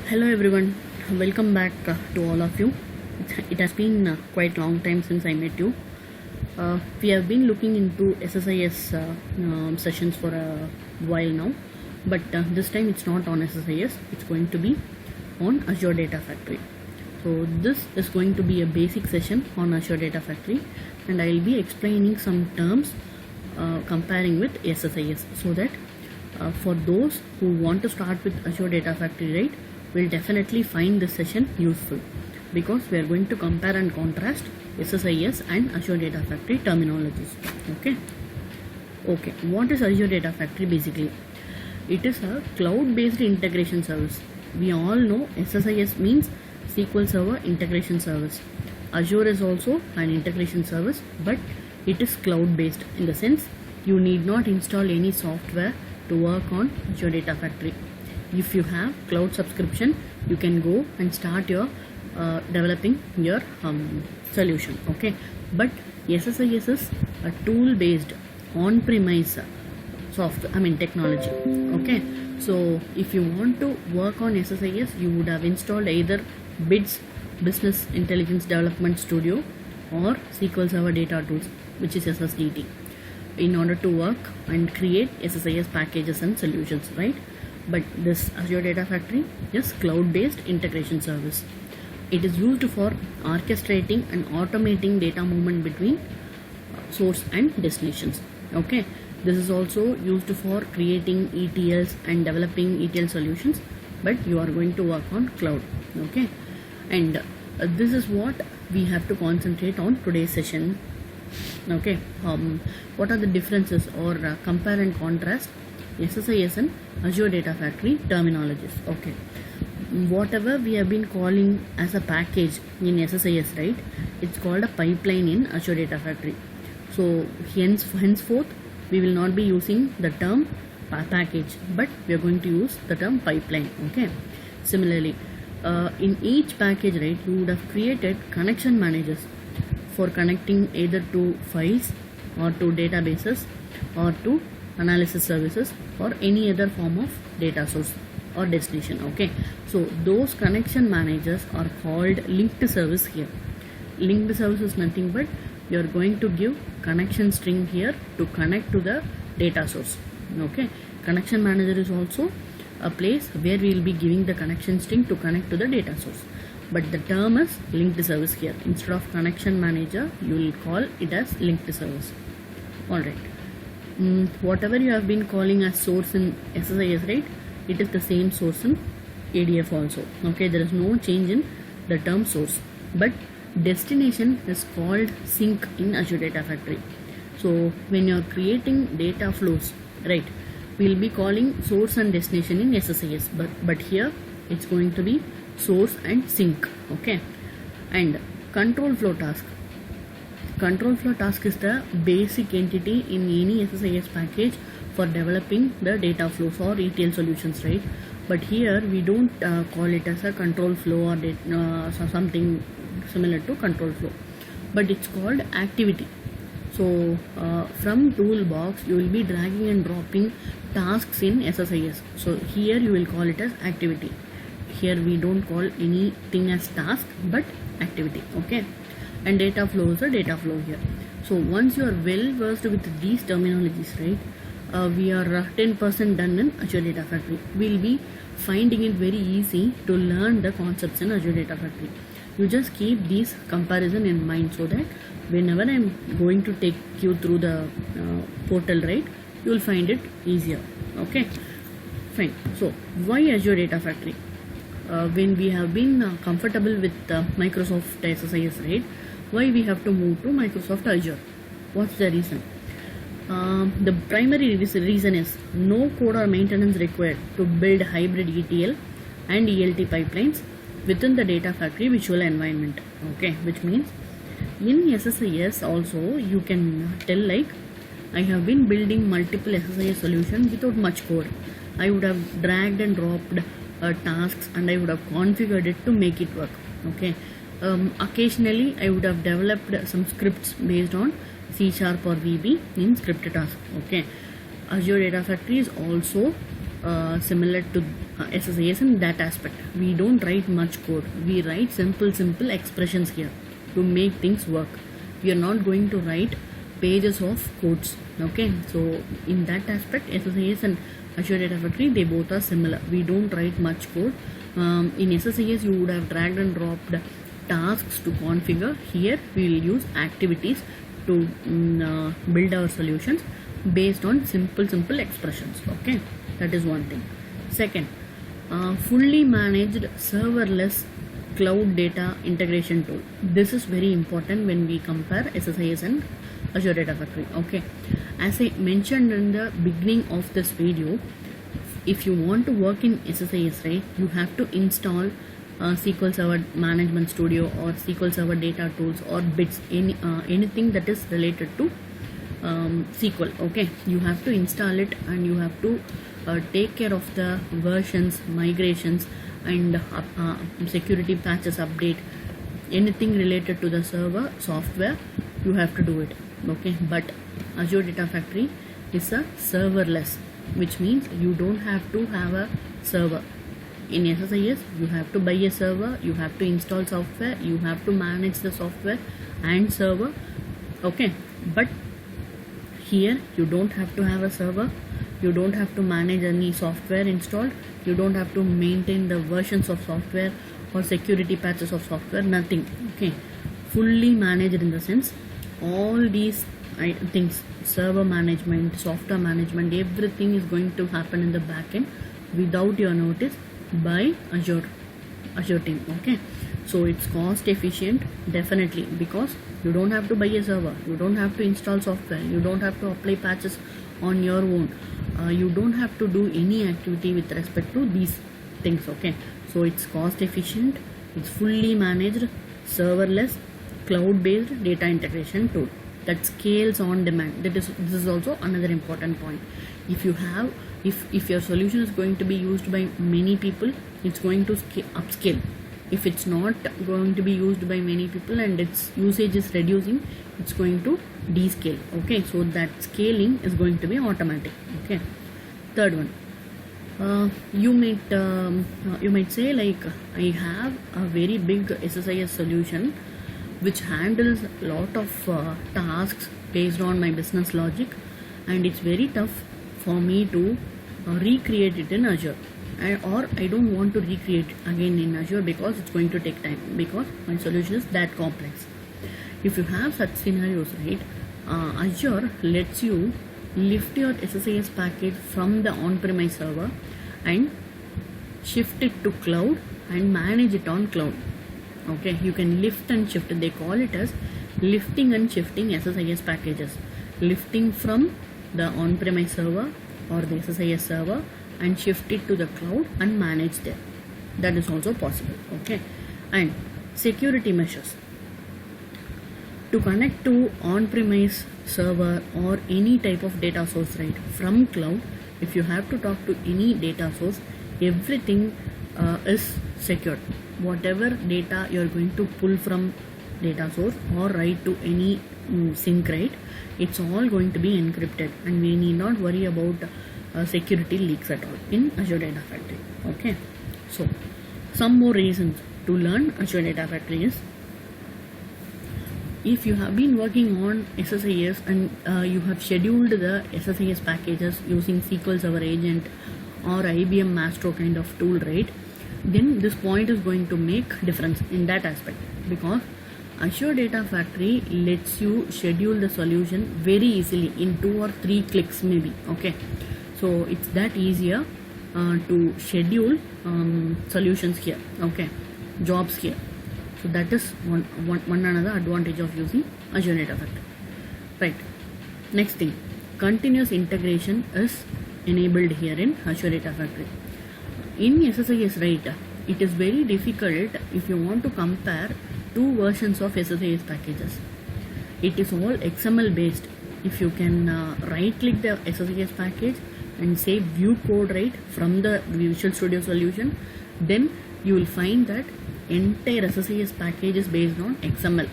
Hello everyone, welcome back to all of you. It has been quite long time since I met you. We have been looking into SSIS sessions for a while now, but this time it's not on SSIS, it's going to be on Azure Data Factory. So this is going to be a basic session on Azure Data Factory, and I will be explaining some terms comparing with SSIS, so that for those who want to start with Azure Data Factory, right, will definitely find this session useful, because we are going to compare and contrast SSIS and Azure Data Factory terminologies. Okay, what is Azure Data Factory? Basically, it is a cloud-based integration service. We all know SSIS means SQL Server Integration Service. Azure is also an integration service, but it is cloud-based in the sense you need not install any software to work on Azure Data Factory. If you have cloud subscription, you can go and start your developing your solution. Okay, but SSIS is a tool based on-premise technology. Okay, so if you want to work on SSIS, you would have installed either BIDS, Business Intelligence Development Studio, or SQL Server Data Tools, which is SSDT, in order to work and create SSIS packages and solutions, right? But this Azure Data Factory is cloud-based integration service. It is used for orchestrating and automating data movement between source and destinations. Okay, this is also used for creating ETLs and developing ETL solutions, but you are going to work on cloud. Okay, and this is what we have to concentrate on today's session. Okay, what are the differences or compare and contrast SSIS and Azure Data Factory terminologies? Okay, whatever we have been calling as a package in SSIS, right, it's called a pipeline in Azure Data Factory. So henceforth we will not be using the term package, but we are going to use the term pipeline. Okay, similarly, in each package, right, you would have created connection managers for connecting either to files or to databases or to analysis services or any other form of data source or destination. Okay, so those connection managers are called linked service here. Linked service is nothing but you are going to give connection string here to connect to the data source. Okay, connection manager is also a place where we will be giving the connection string to connect to the data source, but the term is linked service here. Instead of connection manager, you will call it as linked service. Alright, whatever you have been calling as source in SSIS, right, it is the same source in ADF also. Okay, there is no change in the term source, but destination is called sink in Azure Data Factory. So when you are creating data flows, right, we will be calling source and destination in SSIS, but here it's going to be source and sink. Okay, and control flow task. Control flow task is the basic entity in any SSIS package for developing the data flows or ETL solutions, right? But here we don't call it as a control flow or something similar to control flow, but it's called activity. So from toolbox you will be dragging and dropping tasks in SSIS. So here you will call it as activity. Here we don't call anything as task but activity. Okay, and data flow is a data flow here. So once you are well versed with these terminologies, right, we are 10% done in Azure Data Factory. We'll be finding it very easy to learn the concepts in Azure Data Factory. You just keep these comparison in mind, so that whenever I'm going to take you through the portal, right, you will find it easier. Okay, fine. So why Azure Data Factory? When we have been comfortable with Microsoft SSIS, right, why we have to move to Microsoft Azure? What's the reason? The primary reason is no code or maintenance required to build hybrid ETL and ELT pipelines within the Data Factory visual environment. Okay, which means in SSIS also you can tell, like, I have been building multiple SSIS solutions without much code. I would have dragged and dropped tasks and I would have configured it to make it work. Okay, occasionally I would have developed some scripts based on C# or VB in script task. Okay, Azure Data Factory is also similar to SSIS in that aspect. We don't write much code. We write simple expressions here to make things work. We are not going to write pages of codes. Okay, so in that aspect, SSIS and Azure Data Factory, they both are similar. We don't write much code. In SSIS, you would have dragged and dropped tasks to configure. Here, we will use activities to build our solutions based on simple expressions. Okay, that is one thing. Second, fully managed serverless cloud data integration tool. This is very important when we compare SSIS and Azure Data Factory. Okay, as I mentioned in the beginning of this video, if you want to work in SSIS, right, you have to install SQL Server Management Studio or SQL Server Data Tools or bits, anything that is related to SQL. Okay, you have to install it and you have to take care of the versions, migrations, and security patches update. Anything related to the server software, you have to do it. Okay, but Azure Data Factory is a serverless, which means you don't have to have a server. In SSIS, you have to buy a server, you have to install software, you have to manage the software and server. Okay, but here you don't have to have a server, you don't have to manage any software installed, you don't have to maintain the versions of software or security patches of software, nothing. Okay, fully managed in the sense all these things, server management, software management, everything is going to happen in the backend without your notice by Azure team. Okay, so it's cost efficient definitely, because you don't have to buy a server, you don't have to install software, you don't have to apply patches on your own, you don't have to do any activity with respect to these things. Okay, so it's cost efficient, it's fully managed, serverless, cloud based data integration tool that scales on demand. This is also another important point. If you have, if your solution is going to be used by many people, it's going to upscale. If it's not going to be used by many people and its usage is reducing, it's going to descale. Okay, so that scaling is going to be automatic. Okay, third one, you might say, like, I have a very big SSIS solution which handles a lot of tasks based on my business logic, and it's very tough for me to recreate it in Azure, or I don't want to recreate it again in Azure because it's going to take time, because my solution is that complex. If you have such scenarios, right, Azure lets you lift your SSIS package from the on-premise server and shift it to cloud and manage it on cloud. Okay, you can lift and shift. They call it as lifting and shifting SSIS packages. Lifting from the on-premise server or the SSIS server and shift it to the cloud and manage there. That is also possible. Okay, and security measures. To connect to on-premise server or any type of data source, right, from cloud, if you have to talk to any data source, everything is secured. Whatever data you are going to pull from data source or write to any sync, right, it's all going to be encrypted, and we need not worry about security leaks at all in Azure Data Factory. Okay, so some more reasons to learn Azure Data Factory is, if you have been working on SSIS and you have scheduled the SSIS packages using SQL Server Agent or IBM Mastro kind of tool, right, then this point is going to make difference in that aspect, because Azure Data Factory lets you schedule the solution very easily in 2 or 3 clicks maybe. Okay, so it's that easier to schedule solutions here. Okay, jobs here. So that is one another advantage of using Azure Data Factory. Right. Next thing, continuous integration is enabled here in Azure Data Factory. In SSIS, right, it is very difficult if you want to compare 2 versions of SSIS packages. It is all XML based. If you can right click the SSIS package and say view code, right, from the Visual Studio solution, then you will find that entire SSIS package is based on XML,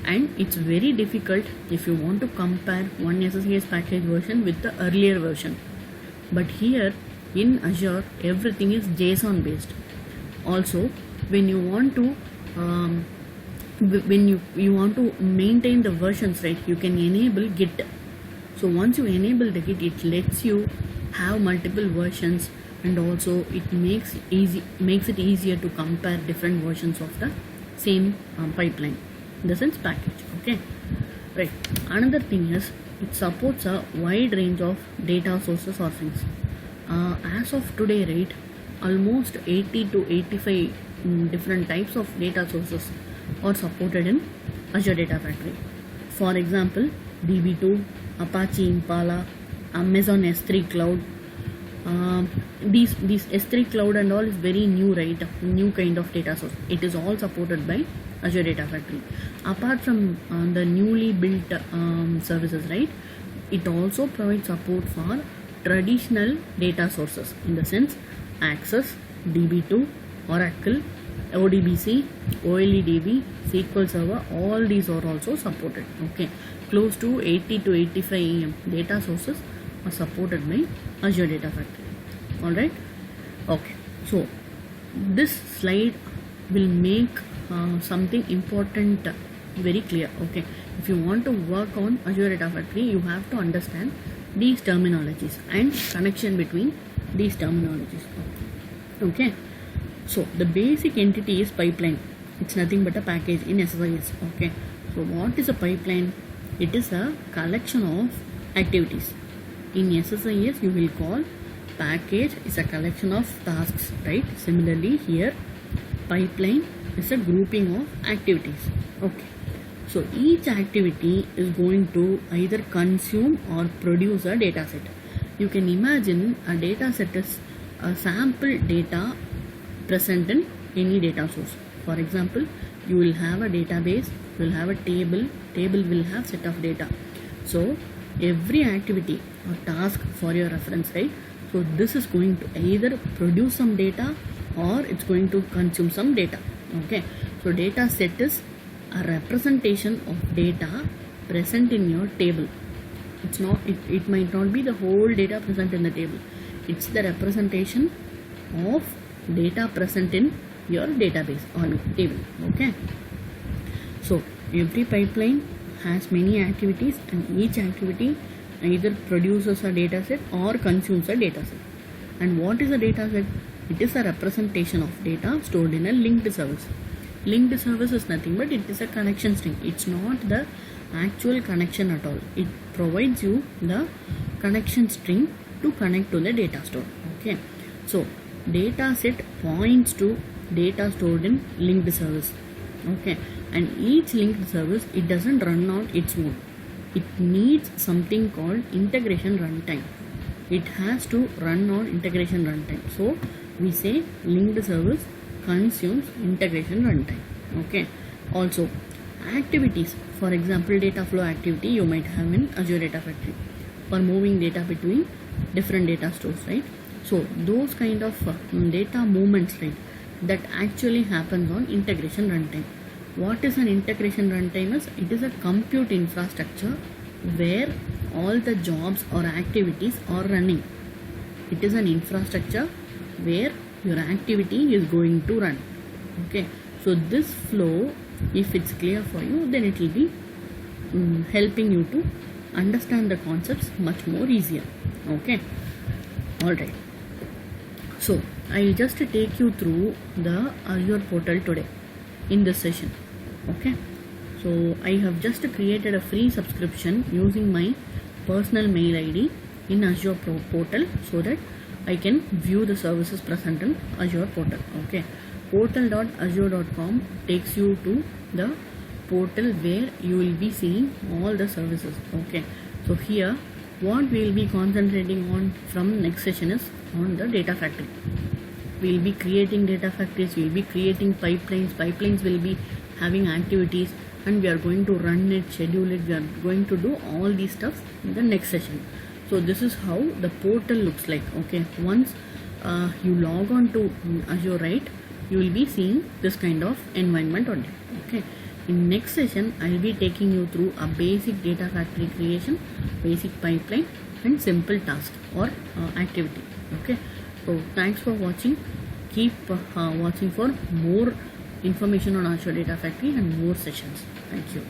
and it's very difficult if you want to compare one SSIS package version with the earlier version. But here in Azure everything is JSON based. Also, when you want to when you want to maintain the versions, right, you can enable Git. So once you enable the Git, it lets you have multiple versions, and also it makes it easier to compare different versions of the same pipeline, in the sense package. Okay, right. Another thing is it supports a wide range of data sources or things. As of today, right, almost 80 to 85 different types of data sources are supported in Azure Data Factory. For example, DB2, Apache Impala, Amazon S3 Cloud. These S3 Cloud and all is very new, right? New kind of data source. It is all supported by Azure Data Factory. Apart from the newly built services, right, it also provides support for traditional data sources, in the sense Access, DB2, Oracle, ODBC, OLEDB, SQL Server, all these are also supported. Okay, close to 80 to 85 data sources are supported by Azure Data Factory. Alright, okay, so this slide will make something important very clear. Okay, if you want to work on Azure Data Factory, you have to understand these terminologies and connection between these terminologies. Okay, so the basic entity is pipeline. It's nothing but a package in SSIS. Okay, so what is a pipeline? It is a collection of activities. In SSIS, you will call package is a collection of tasks, right? Similarly, here pipeline is a grouping of activities. Okay, so each activity is going to either consume or produce a data set. You can imagine a data set is a sample data present in any data source. For example, you will have a database, you will have a table will have set of data. So every activity or task for your reference, right? So this is going to either produce some data or it's going to consume some data. Okay, so data set is a representation of data present in your table. It's not, it might not be the whole data present in the table. It's the representation of data present in your database or table. Okay, so every pipeline has many activities, and each activity either produces a data set or consumes a data set. And what is a data set? It is a representation of data stored in a linked service. Linked service is nothing but it is a connection string. It's not the actual connection at all. It provides you the connection string to connect to the data store. Okay, so data set points to data stored in linked service. Okay, and each linked service, it doesn't run on its own. It needs something called integration runtime. It has to run on integration runtime. So we say linked service consumes integration runtime. Okay, also activities, for example data flow activity you might have in Azure Data Factory for moving data between different data stores, right? So those kind of data movements, right, that actually happens on integration runtime. What is an integration runtime? It is a compute infrastructure where all the jobs or activities are running. It is an infrastructure where your activity is going to run. Okay, so this flow, if it's clear for you, then it will be helping you to understand the concepts much more easier. Okay, alright, so I'll just take you through the Azure portal today in this session. Okay, so I have just created a free subscription using my personal mail ID in Azure portal so that I can view the services present in Azure portal. Okay, portal.azure.com takes you to the portal where you will be seeing all the services. Okay, so here what we will be concentrating on from next session is on the data factory. We will be creating data factories, we will be creating pipelines will be having activities, and we are going to run it, schedule it, we are going to do all these stuff in the next session. So this is how the portal looks like. Okay, once you log on to Azure, right, you will be seeing this kind of environment on it. Okay, in next session I will be taking you through a basic data factory creation, basic pipeline and simple task or activity. Okay, So thanks for watching. Keep watching for more information on Azure Data Factory and more sessions. Thank you.